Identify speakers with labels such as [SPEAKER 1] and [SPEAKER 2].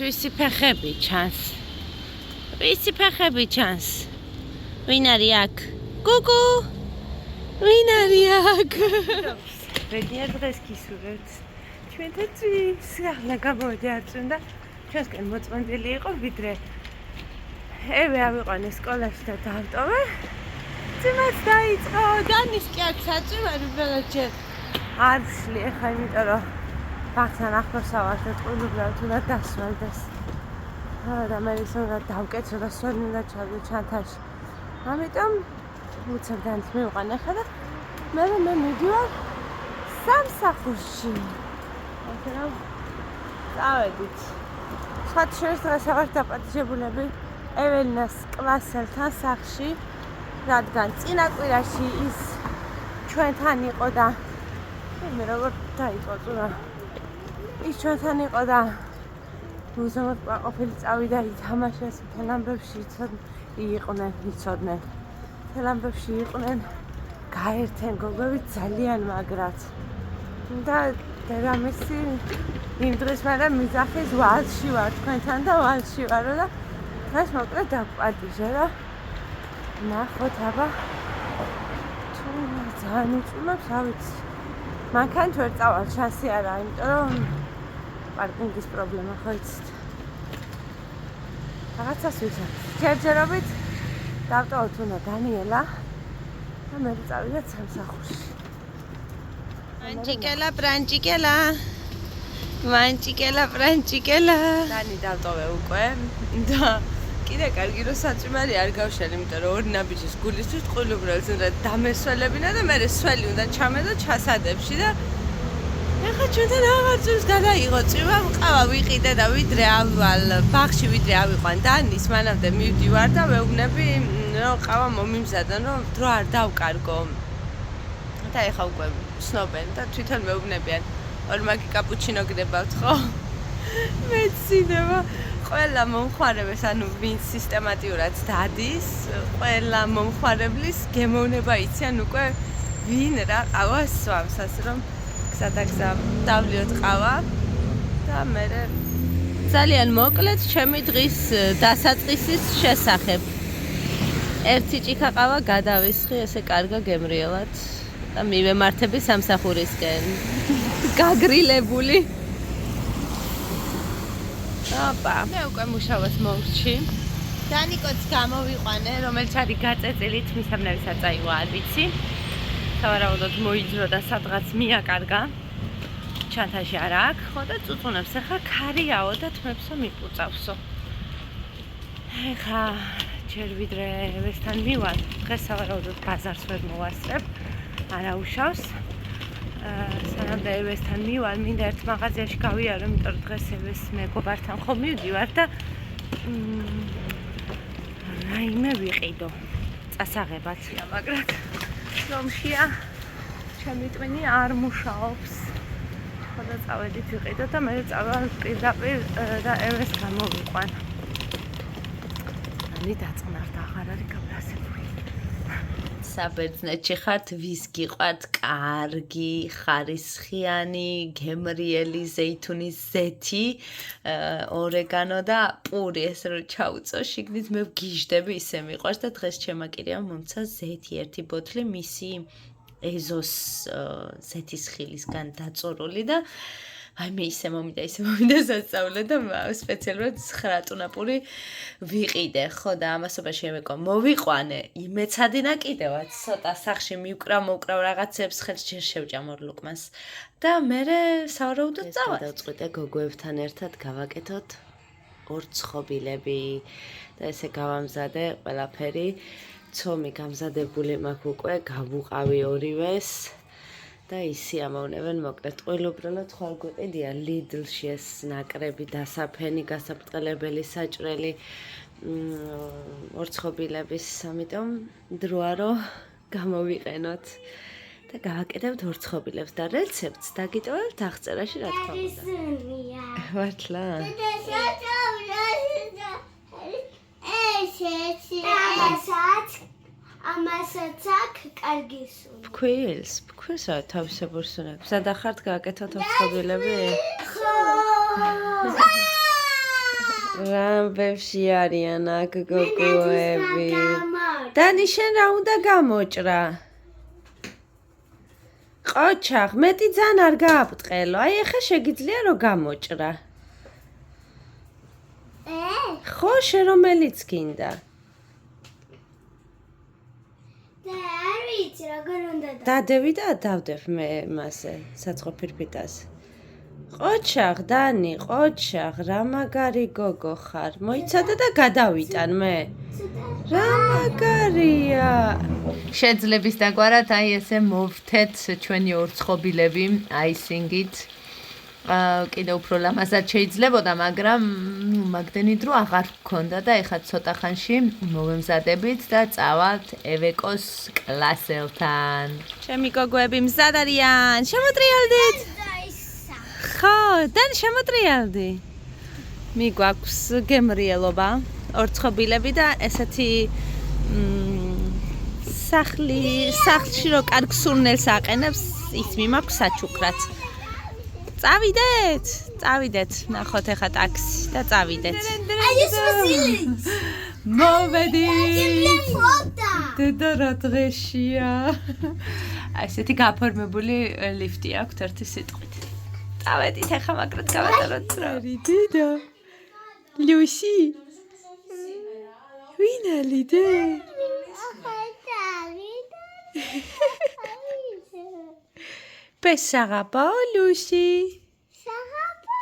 [SPEAKER 1] ვისი ფეხები ჩანს. ვისი ფეხები ჩანს. ვინ არის აქ? გუგუ. ვინ არის აქ? ბედნიერ დღეს გისურვებთ. ჩვენთაც ახლა გამოვედი არწმუნ და ჩვენსკენ მოწმენდილი იყო ვიდრე ევე ავიყვანე სკოლაში და დავტოვე. ძმაც დაიწყო. დანის კი აქ საწვივარი უბრალოდ ჯერ არ ვშლი ახლა იმიტომ რომ ბაღთან ახლოს ავარ და ტყუილუბრალოდ უნდა დასვალდეს. და მე ის უნდა დავკეცო და სველი უნდა ჩავდე ჩანთაში. ამიტომ უცებ დანის მივყვანე ახლა და მე მივიდივარ სამსახურში. ახლა წავედით. სხვა შორის დღეს ვარ დაპატიჟებულები ეველინას კლასელთან სახლში, რადგან წინა კვირაში ის ჩვენთან იყო და მე როგორ დაიწყო წუნა. ის ჩვენთან იყო და უზომოდ ყოფილი წავიდა ითამაშეს მთელ ამბებში იყვნენ. მთელ ამბებში იყვნენ გაერთენ გოგოები ძალიან მაგრად. და დედამისი იმ დღეს მე მიზახის ვალში ვარ თქვენთან და ვალში ვარო და დღეს მოკლედ დაპატიჟე და ნახოთ აბა თუ ძალიან უწუნებს რა ვიცი. მანქანით ვერ წავალ შანსი არა, იმიტომ რომ პარკინგის პრობლემა ხო იცით. რაღაცას ვიცით. ჯერჯერობით დავტოვოთ უნდა დანიელა და მე წავიდეთ სამსახურში. Manchikela. Dani დავტოვე უკვე და კიდე კარგი რომ საწვიმარი არ გავშალე, იმიტომ რომ ორი ნაბიჯის გულისთვის ტყუილუბრალს უნდა დამესველებინა და მე სველი უნდა ჩამედო ჩასადებში და ეხლა ჩვენთან აღარწევს გადაიღო წვიმა, ყავა ვიყიდე და ვიდრე ავალ ბაღში ვიდრე ავიყვან დანის მანამდე მივდივარ და ვეუბნები რომ ყავა მომიმზადან რომ დრო არ დავკარგო. და ეხლა უკვე სნობენ და თვითონ მეუბნებიან ორმაგი კაპუჩინო გდებავთ ხო? მეცინება ყველა მომხმარებელს, ანუ ვინ სისტემატიურად დადის, ყველა მომხმარებლის გემოვნება იციან უკვე ვინ რა ყავას სვამს, ასე რომ გზადაგზა დავლიოთ ყავა და მე ძალიან მოკლედ ჩემი დღის დასაწყისის შესახებ. ერთი ჭიქა ყავა გადავისხი ესე კარგა გემრიელად და მივემართები სამსახურისკენ. გაგრილებული. აბა, მე უკვე მუშაობას მოვრჩი. დანიკოც გამოვიყვანე, რომელიც არის გაწეწილით, მისამნებისაც წაიღო არ ვიცი. სავარაუდოდ მოიძრო და სადღაც მიაკარგა. ჩანთაში არ აქვს, ხო და წუწუნებს ახლა ქარიაო და თმებსო მიყუწავსო. ეხა ჯერ ვიდრე ევესთან მივალ, დღეს სავარაუდოდ ბაზარს ვერ მოვასწრებ, არაუშავს. სანამ ევესთან მივალ, მინდა ერთ მაღაზიაში გავიარო, იმიტომ რომ დღეს ევეს მეგობართან ხომ მივდივარ და რაიმე ვიყიდო წასაღებად, მაგრამ რომშია ჩემი ტვინი არ მუშაობს. ხოდა წავედით ვიყიდო და მე წავალ პირდაპირ და ევეს გამოვიყვან. ალი დაწყნარდა, აღარ არის გაბრაზებული. საბერძნეთში ხართ, ვის გიყვართ კარგი, ხარისხიანი, გემრიელი ზეითუნის ზეთი, ორეგანო და პური, ესე რომ ჩაუწო შიგნით მე ვგიჟდები, ისე მიყვარს და დღეს ჩემაკირიამ მომცა ზეთი ერთი ბოთლი, მისი ეზოს ზეთის ხილისგან დაწურული და აი მე ისე მომიდა სასწავლე და სპეციალურად 9 ტუნაპური ვიყიდე, ხო და ამასობაში ემეკო მოვიყვანე, იმეცადინა კიდევაც ცოტა სახში მივკრავ რაღაცებს ხელს ჯერ შევჭამ ორლუკმას და მე სავარაუდოდ წავალ. დავწყვიტე გოგოებთან ერთად გავაკეთოთ ორ ცხობილები და ესე გავამზადე ყველაფერი. ცომი გამზადებული მაქვს უკვე, გავუყავი ორივეს. და ისი ამოვნებენ მოკლედ ტყუილუბრალოდ ხო არ გვიყიდია ლიდლში ეს ნაკრები დასაფენი გასაბრწყელებელი საჭრელი ორცხობილების, ამიტომ დროა რომ გამოვიყენოთ და გავაკეთებთ ორცხობილებს და რეცეპტს დაგიტოვებთ აღწერაში რა თქმა უნდა. მართლა?
[SPEAKER 2] ამასაც აქ კარგი სუნი.
[SPEAKER 1] ფქვილს რა თავისებურ სუნებს. სადახართ გააკეთოთ ორცხობილები?
[SPEAKER 2] ხო.
[SPEAKER 1] რამბებში არიან აქ გოგოები. დანი შენ რა უნდა გამოჭრა? ყოჩახ, მეტი ძალიან არ გააბწყელო. აი ახლა შეგიძლია რომ გამოჭრა. ხო, შენ რომელიც გინდა?
[SPEAKER 2] და არ ვიცი როგორ უნდა
[SPEAKER 1] დადევი და დავდებ მე მასე საცხო ფირფიტას. ყოჩახ, დანი, ყოჩახ, რა მაგარი გოგო ხარ. მოიცადე და გადავიტან მე. რა მაგარია. შეძლების დაგვარად აი ესე მოვთეთ ჩვენი ორცხობილები აისინგით. კიდე უფრო ლამაზად შეიძლებოდა, მაგრამ მაგდენით რომ აღარ გქონდა და ეხლა ცოტა ხანში მოვემზადებით და წავალთ ევეკოს კლასელთან. ჩემი გოგოები მზად არიან. შემოტრიალდით? ხო, დანი შემოტრიალდი. მიგვაქვს გემრიელობა, ორცხობილები და ესეთი სახლში რო კარგ სურნელს აყენებს, ის მიმაქვს საჩუქრად. წავიდეთ, ნახოთ ახლა ტაქსი და წავიდეთ. მოვედით. დედა რა დღეშია. ესეთი გაფორმებული ლიფტი აქვს ერთი სიტყვით. წავედით ახლა მაგრად გავატაროთ დრო. დედა. ლუსი. ვინ ალიდე? Pesagapó, Lucy. Sagapó.